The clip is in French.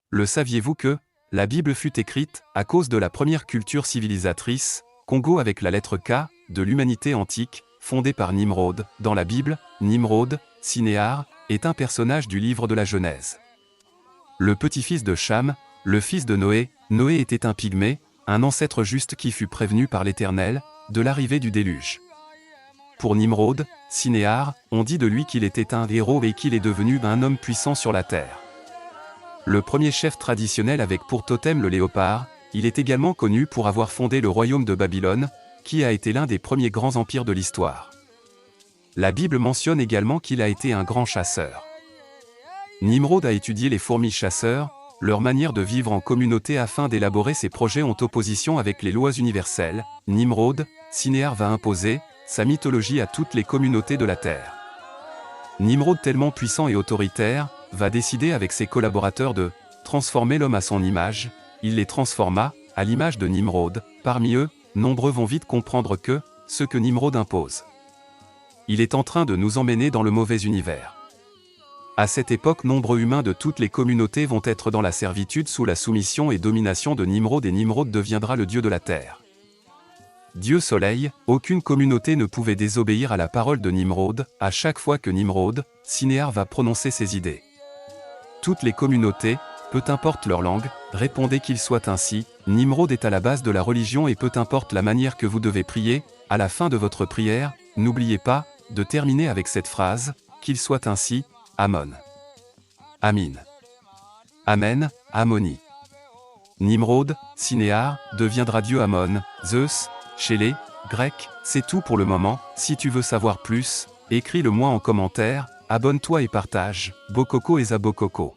Le saviez-vous que la Bible fut écrite à cause de la première culture civilisatrice, Congo avec la lettre K, de l'humanité antique, fondée par Nimrod. Dans la Bible, Nimrod, Sinéar, est un personnage du livre de la Genèse. Le petit-fils de Cham, le fils de Noé, Noé était un pygmée, un ancêtre juste qui fut prévenu par l'Éternel, de l'arrivée du déluge. Pour Nimrod, Sinéar, on dit de lui qu'il était un héros et qu'il est devenu un homme puissant sur la terre. Le premier chef traditionnel avec pour totem le léopard, il est également connu pour avoir fondé le royaume de Babylone, qui a été l'un des premiers grands empires de l'histoire. La Bible mentionne également qu'il a été un grand chasseur. Nimrod a étudié les fourmis chasseurs, leur manière de vivre en communauté afin d'élaborer ses projets en opposition avec les lois universelles. Nimrod, Sinéar va imposer sa mythologie à toutes les communautés de la Terre. Nimrod tellement puissant et autoritaire, va décider avec ses collaborateurs de transformer l'homme à son image. Il les transforma, à l'image de Nimrod. Parmi eux, nombreux vont vite comprendre que, ce que Nimrod impose, il est en train de nous emmener dans le mauvais univers. À cette époque, nombreux humains de toutes les communautés vont être dans la servitude sous la soumission et domination de Nimrod et Nimrod deviendra le dieu de la terre. Dieu Soleil, aucune communauté ne pouvait désobéir à la parole de Nimrod, à chaque fois que Nimrod, Sinéar va prononcer ses idées. Toutes les communautés, peu importe leur langue, répondaient qu'il soit ainsi. Nimrod est à la base de la religion et peu importe la manière que vous devez prier, à la fin de votre prière, n'oubliez pas de terminer avec cette phrase, qu'il soit ainsi, Amon. Amin. Amen, Amoni. Nimrod, Sinéar, deviendra dieu Amon, Zeus, chez les Grecs. C'est tout pour le moment. Si tu veux savoir plus, écris-le moi en commentaire, abonne-toi et partage. Bokoko et Zabokoko.